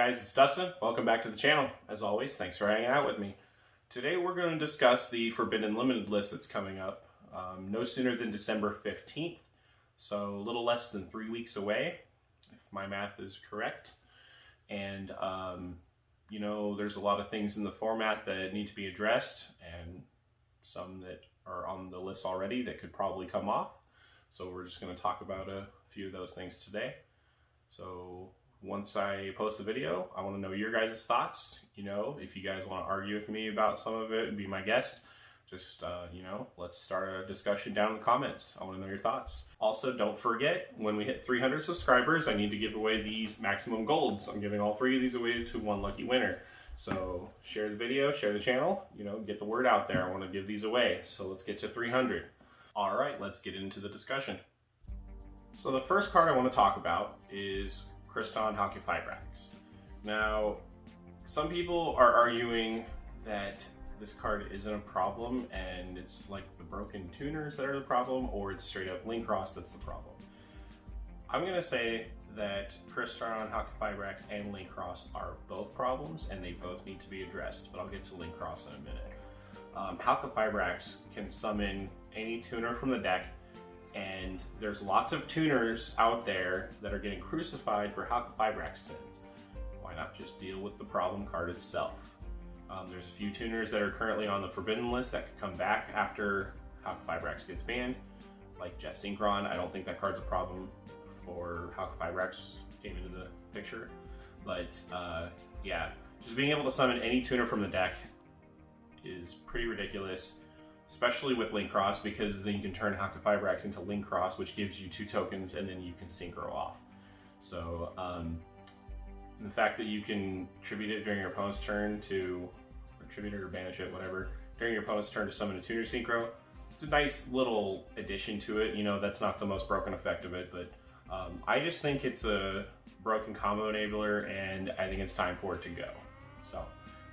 guys, it's Dustin. Welcome back to the channel. As always, thanks for hanging out with me. Today we're going to discuss the Forbidden Limited list that's coming up no sooner than December 15th, so a little less than 3 weeks away, if my math is correct. And, you know, there's a lot of things in the format that need to be addressed, and some that are on the list already that could probably come off. So we're just going to talk about a few of those things today. So once I post the video, I want to know your guys' thoughts. You know, if you guys want to argue with me about some of it and be my guest, just, you know, let's start a discussion down in the comments. I want to know your thoughts. Also, don't forget, when we hit 300 subscribers, I need to give away these maximum golds. I'm giving all 3 of these away to one lucky winner. So share the video, share the channel, you know, get the word out there. I want to give these away. So let's get to 300. All right, let's get into the discussion. So the first card I want to talk about is Criston Halqifibrax. Now, some people are arguing that this card isn't a problem and it's like the broken tuners that are the problem, or it's straight up link cross that's the problem. I'm going to say that Criston Halqifibrax and link cross are both problems and they both need to be addressed, but I'll get to link cross in a minute. Halqifibrax can summon any tuner from the deck, and there's lots of tuners out there that are getting crucified for Halqifibrax sins. Why not just deal with the problem card itself? There's a few tuners that are currently on the Forbidden list that could come back after Halqifibrax gets banned, like Jet Synchron. I don't think that card's a problem for Halqifibrax came into the picture. But yeah, just being able to summon any tuner from the deck is pretty ridiculous, especially with link cross, because then you can turn Halqifibrax into link cross, which gives you 2 tokens and then you can synchro off. So the fact that you can tribute it during your opponent's turn to, or tribute it or banish it, whatever, during your opponent's turn to summon a tuner synchro, it's a nice little addition to it. You know, that's not the most broken effect of it, but I just think it's a broken combo enabler, and I think it's time for it to go. So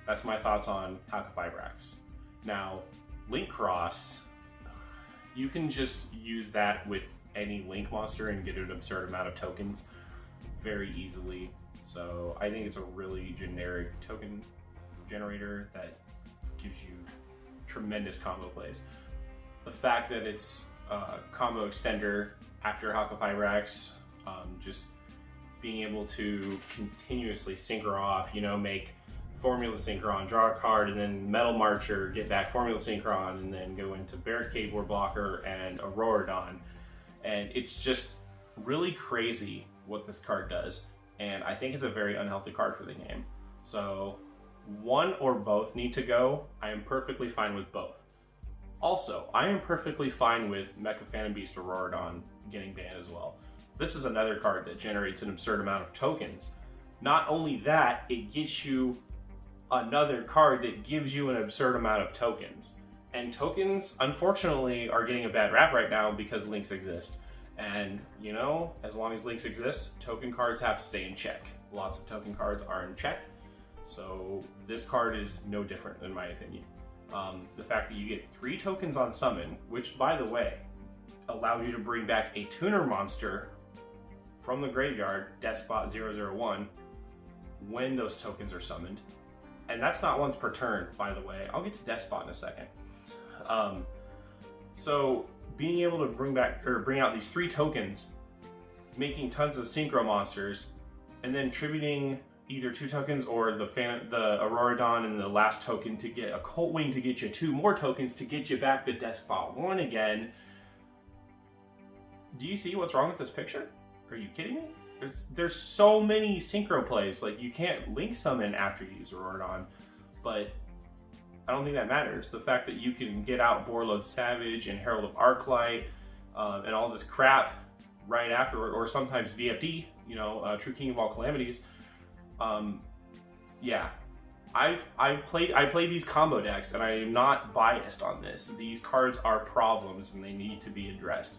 that's my thoughts on Halqifibrax. Now, link cross, you can just use that with any link monster and get an absurd amount of tokens very easily. So I think it's a really generic token generator that gives you tremendous combo plays. The fact that it's a combo extender after Halqifibrax, just being able to continuously synchro off, you know, make Formula Synchron, draw a card, and then Metal Marcher, get back Formula Synchron, and then go into Barricade Board Blocker and Auroradon. And it's just really crazy what this card does, and I think it's a very unhealthy card for the game. So one or both need to go. I am perfectly fine with both. Also, I am perfectly fine with Mecha Phantom Beast Auroradon getting banned as well. This is another card that generates an absurd amount of tokens. Not only that, it gets you another card that gives you an absurd amount of tokens. And tokens, unfortunately, are getting a bad rap right now because links exist. And, you know, as long as links exist, token cards have to stay in check. Lots of token cards are in check, so this card is no different in my opinion. The fact that you get 3 tokens on summon, which, by the way, allows you to bring back a tuner monster from the graveyard, Deskbot 001, when those tokens are summoned. And that's not once per turn, by the way. I'll get to Deskbot in a second. So being able to bring out these 3 tokens, making tons of synchro monsters, and then tributing either 2 tokens or the Auroradon and the last token to get a Colt Wing to get you 2 more tokens to get you back to Deskbot 1 again. Do you see what's wrong with this picture? Are you kidding me? There's so many synchro plays. Like, you can't link summon after you use Auroradon, but I don't think that matters. The fact that you can get out Borreload Savage and Herald of Arclight and all this crap right after, or sometimes VFD, you know, True King of all Calamities. Yeah, I play these combo decks, and I am not biased on this. These cards are problems, and they need to be addressed.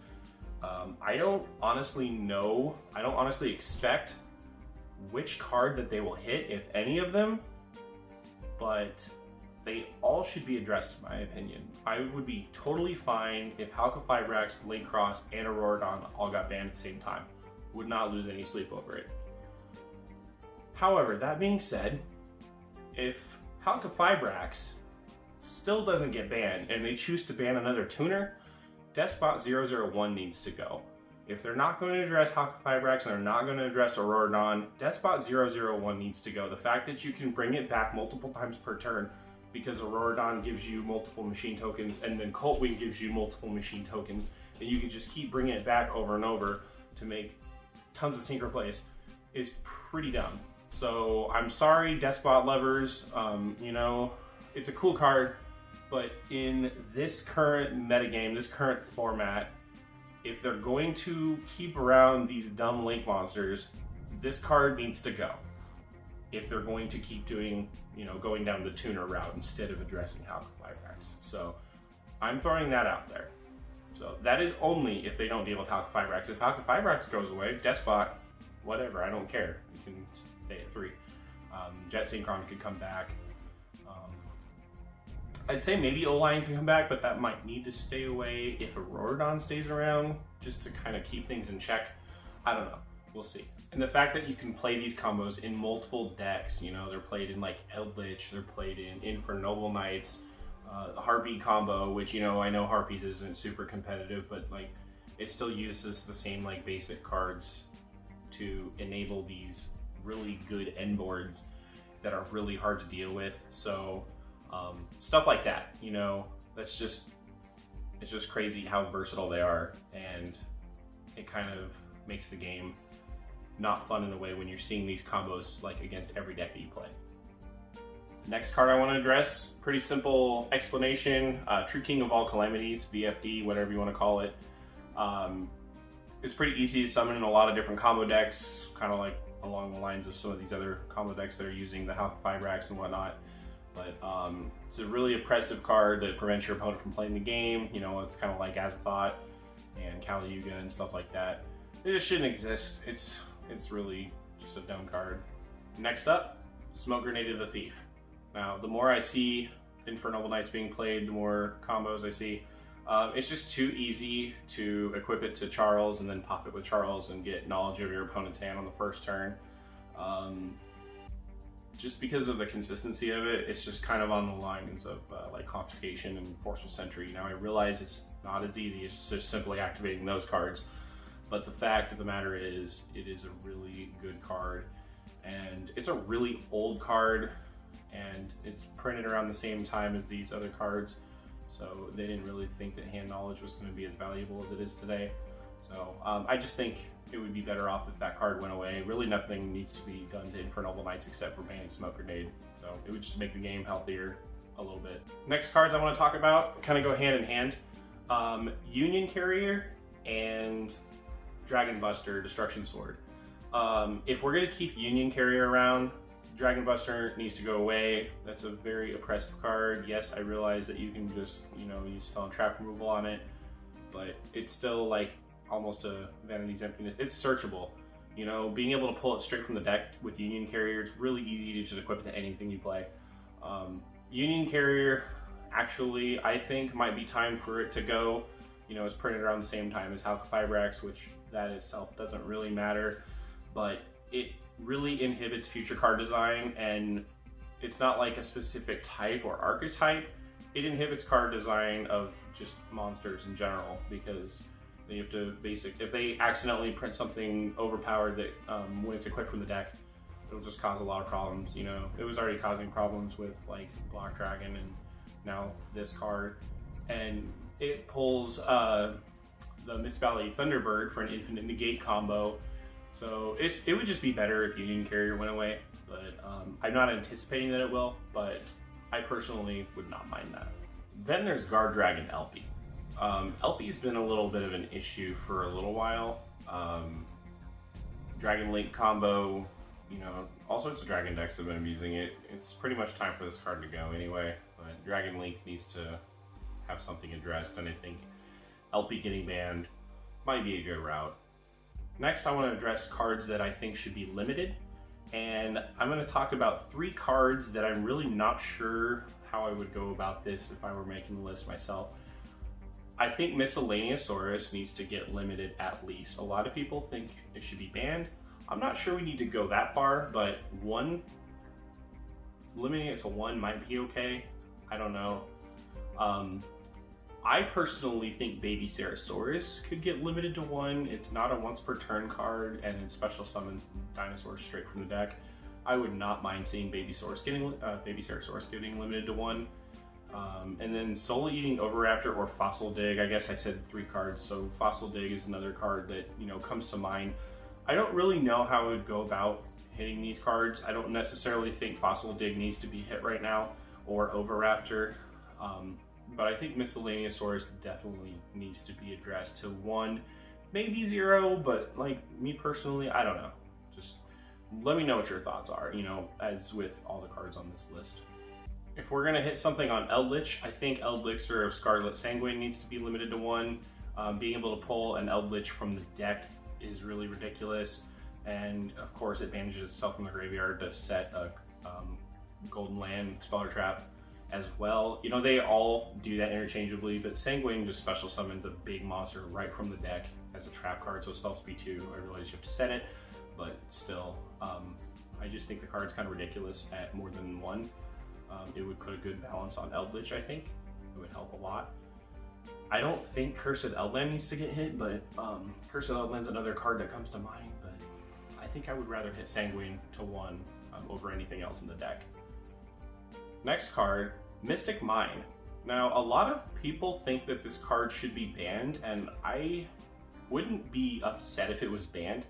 I don't honestly know. I don't honestly expect which card that they will hit, if any of them, but they all should be addressed in my opinion. I would be totally fine if Halqifibrax, Link Cross, and Auroradon all got banned at the same time. Would not lose any sleep over it. However, that being said, if Halqifibrax still doesn't get banned and they choose to ban another tuner, Deskbot 001 needs to go. If they're not going to address Halqifibrax and they're not going to address Auroradon, Deskbot 001 needs to go. The fact that you can bring it back multiple times per turn, because Auroradon gives you multiple machine tokens and then Coltwing gives you multiple machine tokens, and you can just keep bringing it back over and over to make tons of synchro plays, is pretty dumb. So I'm sorry, Deskbot lovers, you know, it's a cool card, but in this current metagame, this current format, if they're going to keep around these dumb link monsters, this card needs to go. If they're going to keep doing, you know, going down the tuner route instead of addressing Halqifibrax. So I'm throwing that out there. So that is only if they don't deal with Halqifibrax. If Halqifibrax goes away, Deskbot, whatever, I don't care. You can stay at 3. Jet Synchron could come back. I'd say maybe O-Line can come back, but that might need to stay away if Auroradon stays around, just to kind of keep things in check. I don't know. We'll see. And the fact that you can play these combos in multiple decks, you know, they're played in like Eldritch, they're played in for Noble Knights, the Harpy combo, which, you know, I know Harpies isn't super competitive, but like it still uses the same like basic cards to enable these really good end boards that are really hard to deal with. So stuff like that, you know, it's just crazy how versatile they are, and it kind of makes the game not fun in a way when you're seeing these combos like against every deck that you play. Next card I want to address, pretty simple explanation, True King of all Calamities, VFD, whatever you want to call it. It's pretty easy to summon in a lot of different combo decks, kind of like along the lines of some of these other combo decks that are using the Halqifibrax and whatnot. But it's a really oppressive card that prevents your opponent from playing the game. You know, it's kind of like Azathoth and Kali and stuff like that. It just shouldn't exist. It's really just a dumb card. Next up, Smoke Grenade of the Thief. Now, the more I see Infernal Knights being played, the more combos I see. It's just too easy to equip it to Charles and then pop it with Charles and get knowledge of your opponent's hand on the first turn. Just because of the consistency of it, it's just kind of on the lines of like Confiscation and Forceful Sentry. Now I realize it's not as easy as just simply activating those cards, but the fact of the matter is, it is a really good card, and it's a really old card, and it's printed around the same time as these other cards, so they didn't really think that hand knowledge was going to be as valuable as it is today. So I just think it would be better off if that card went away. Really nothing needs to be done to Infernal Knights except for banning Smoke Grenade. So it would just make the game healthier a little bit. Next cards I want to talk about kind of go hand in hand. Union Carrier and Dragon Buster Destruction Sword. If we're going to keep Union Carrier around, Dragon Buster needs to go away. That's a very oppressive card. Yes, I realize that you can just, you know, use spell and trap removal on it, but it's still like almost a Vanity's Emptiness. It's searchable. You know, being able to pull it straight from the deck with Union Carrier, it's really easy to just equip it to anything you play. Union Carrier, actually, I think might be time for it to go. You know, it's printed around the same time as Halqifibrax, which that itself doesn't really matter, but it really inhibits future card design, and it's not like a specific type or archetype. It inhibits card design of just monsters in general, because they have to if they accidentally print something overpowered that when it's equipped from the deck, it'll just cause a lot of problems. You know, it was already causing problems with like Black Dragon and now this card. And it pulls the Mist Valley Thunderbird for an infinite negate combo. So it would just be better if Union Carrier went away, but I'm not anticipating that it will, but I personally would not mind that. Then there's Guard Dragon LP. LP's been a little bit of an issue for a little while. Dragon Link combo, you know, all sorts of Dragon decks have been abusing it. It's pretty much time for this card to go anyway, but Dragon Link needs to have something addressed, and I think LP getting banned might be a good route. Next, I want to address cards that I think should be limited, and I'm going to talk about 3 cards that I'm really not sure how I would go about this if I were making the list myself. I think Miscellaneousaurus needs to get limited at least. A lot of people think it should be banned. I'm not sure we need to go that far, but one, limiting it to one might be okay. I don't know. I personally think Baby Sarahsaurus could get limited to one. It's not a once per turn card, and it special summons dinosaurs straight from the deck. I would not mind seeing Baby Sarahsaurus getting limited to one. And then Soul Eating Auroradon or Fossil Dig. I guess I said 3 cards, so Fossil Dig is another card that, you know, comes to mind. I don't really know how I would go about hitting these cards. I don't necessarily think Fossil Dig needs to be hit right now, or Auroradon. But I think Miscellaneousaurus definitely needs to be addressed to 1, maybe 0, but like me personally, I don't know. Just let me know what your thoughts are, you know, as with all the cards on this list. If we're gonna hit something on Eldritch, I think Elixir of Scarlet Sanguine needs to be limited to 1. Being able to pull an Eldritch from the deck is really ridiculous, and of course it manages itself from the graveyard to set a Golden Land Speller Trap as well. You know, they all do that interchangeably, but Sanguine just special summons a big monster right from the deck as a trap card, so spell speed 2. I realize you have to set it, but still, I just think the card's kind of ridiculous at more than 1. It would put a good balance on Eldritch, I think. It would help a lot. I don't think Cursed Eldland needs to get hit, but Cursed Eldland's another card that comes to mind, but I think I would rather hit Sanguine to 1 over anything else in the deck. Next card, Mystic Mine. Now, a lot of people think that this card should be banned, and I wouldn't be upset if it was banned,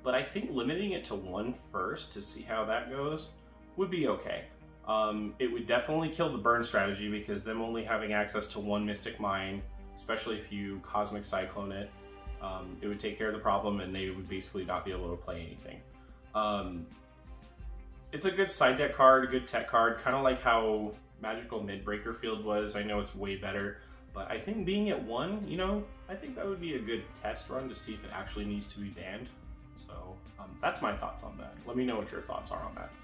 but I think limiting it to 1 first to see how that goes would be okay. It would definitely kill the burn strategy, because them only having access to 1 Mystic Mine, especially if you Cosmic Cyclone it, it would take care of the problem and they would basically not be able to play anything. It's a good side deck card, a good tech card, kind of like how Magical Midbreaker Field was. I know it's way better, but I think being at 1, you know, I think that would be a good test run to see if it actually needs to be banned. So that's my thoughts on that. Let me know what your thoughts are on that.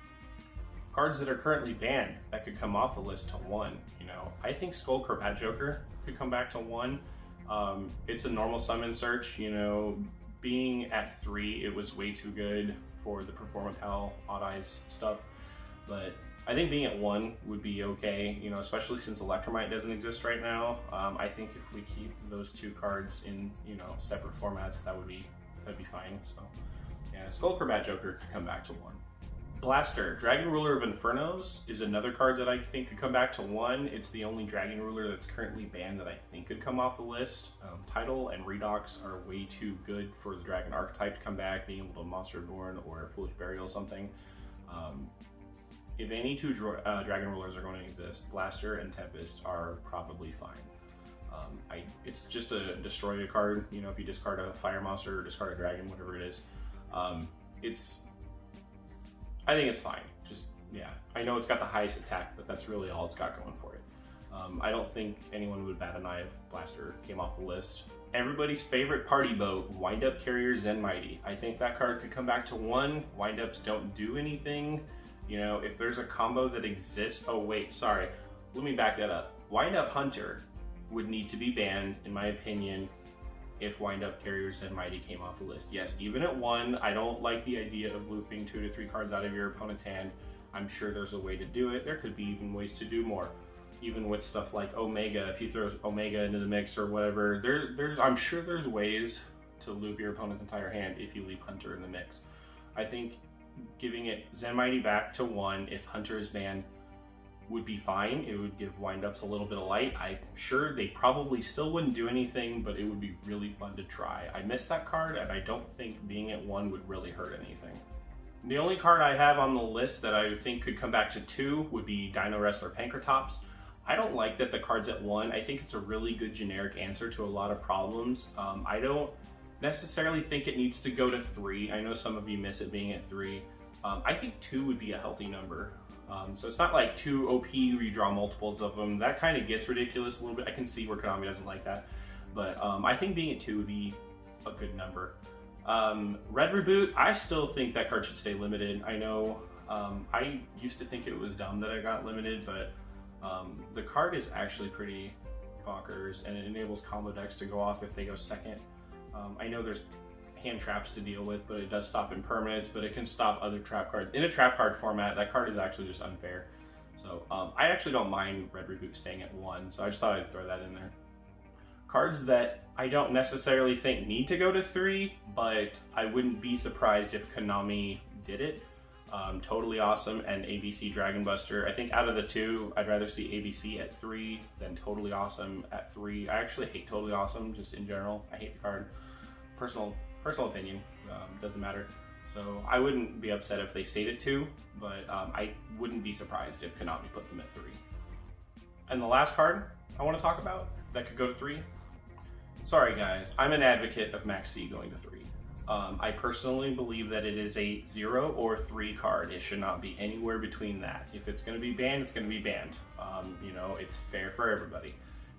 Cards that are currently banned that could come off the list to 1, you know, I think Skullcrop Joker could come back to 1. It's a normal summon search, you know, being at 3, it was way too good for the Perform of Hell, Odd Eyes stuff, but I think being at 1 would be okay, you know, especially since Electromite doesn't exist right now. I think if we keep those 2 cards in, you know, separate formats, that'd be fine. So yeah, Skullcrop Joker could come back to 1. Blaster, Dragon Ruler of Infernos, is another card that I think could come back to 1. It's the only Dragon Ruler that's currently banned that I think could come off the list. Tidal and Redox are way too good for the Dragon archetype to come back, being able to Monster Born or Foolish Burial or something. If any 2 Dragon Rulers are going to exist, Blaster and Tempest are probably fine. It's just a destroy a card, you know, if you discard a fire monster or discard a dragon, whatever it is. I think it's fine. Just, yeah. I know it's got the highest attack, but that's really all it's got going for it. I don't think anyone would bat an eye if Blaster came off the list. Everybody's favorite party boat, Wind-Up Carrier Zen Mighty. I think that card could come back to 1. Wind-Ups don't do anything. You know, if there's a combo that exists... Oh, wait, sorry. Let me back that up. Wind-Up Hunter would need to be banned, in my opinion, if Wind-Up Carrier Zen Mighty came off the list. Yes, even at 1, I don't like the idea of looping 2 to 3 cards out of your opponent's hand. I'm sure there's a way to do it. There could be even ways to do more. Even with stuff like Omega, if you throw Omega into the mix or whatever, I'm sure there's ways to loop your opponent's entire hand if you leave Hunter in the mix. I think giving it Zen Mighty back to 1 if Hunter is banned would be fine. It would give Wind-Ups a little bit of light. I'm sure they probably still wouldn't do anything, but it would be really fun to try. I missed that card, and I don't think being at 1 would really hurt anything. The only card I have on the list that I think could come back to 2 would be Dino Wrestler Pankratops. I don't like that the card's at 1. I think it's a really good generic answer to a lot of problems. I don't necessarily think it needs to go to 3. I know some of you miss it being at 3. I think 2 would be a healthy number. So it's not like 2 OP where you draw multiples of them. That kind of gets ridiculous a little bit. I can see where Konami doesn't like that. But I think being at 2 would be a good number. Red Reboot, I still think that card should stay limited. I know I used to think it was dumb that I got limited, but the card is actually pretty bonkers, and it enables combo decks to go off if they go second. I know there's a hand traps to deal with, but it does stop impermanence, but it can stop other trap cards. In a trap card format, that card is actually just unfair. So I actually don't mind Red Reboot staying at 1, so I just thought I'd throw that in there. Cards that I don't necessarily think need to go to 3, but I wouldn't be surprised if Konami did it. Totally Awesome and ABC Dragon Buster. I think out of the two, I'd rather see ABC at 3 than Totally Awesome at 3. I actually hate Totally Awesome, just in general. I hate the card. Personal opinion, doesn't matter. So I wouldn't be upset if they stayed at 2, but I wouldn't be surprised if Konami put them at 3. And the last card I want to talk about that could go to 3. Sorry guys, I'm an advocate of Max C going to 3. I personally believe that it is a 0 or 3 card. It should not be anywhere between that. If it's going to be banned, it's going to be banned. You know, it's fair for everybody.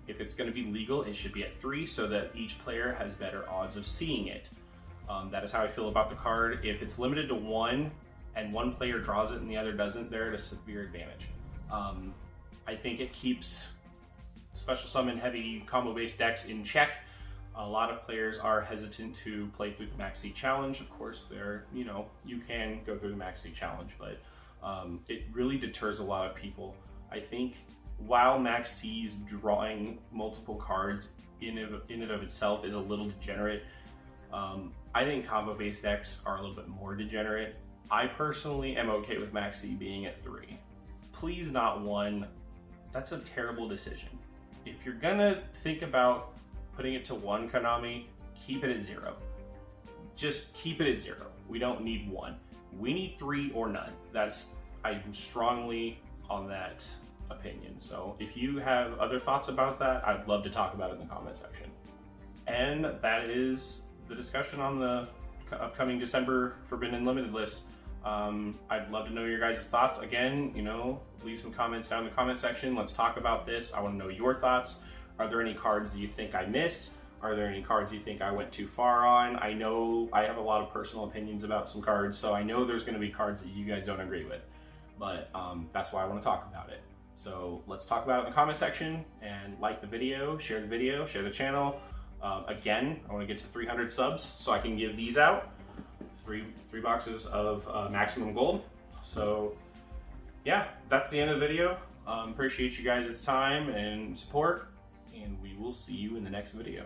If it's going to be legal, it should be at 3 so that each player has better odds of seeing it. That is how I feel about the card. If it's limited to 1 and one player draws it and the other doesn't, they're at a severe advantage. I think it keeps special summon heavy combo based decks in check. A lot of players are hesitant to play through the Max C challenge. Of course, you can go through the Max C challenge, but it really deters a lot of people. I think while Max C's drawing multiple cards in and of itself is a little degenerate, I think combo-based decks are a little bit more degenerate. I personally am okay with Max C being at 3. Please not 1. That's a terrible decision. If you're gonna think about putting it to 1, Konami, keep it at 0. Just keep it at 0. We don't need 1. We need 3 or none. I'm strongly on that opinion. So if you have other thoughts about that, I'd love to talk about it in the comment section. And that is the discussion on the upcoming December Forbidden Limited list. I'd love to know your guys' thoughts. Again, leave some comments down in the comment section. Let's talk about this. I want to know your thoughts. Are there any cards that you think I missed? Are there any cards you think I went too far on? I know I have a lot of personal opinions about some cards, so I know there's going to be cards that you guys don't agree with. But that's why I want to talk about it. So let's talk about it in the comment section, and like the video, share the channel. Again, I want to get to 300 subs so I can give these out. Three boxes of maximum gold. So yeah, that's the end of the video. Appreciate you guys' time and support, and we will see you in the next video.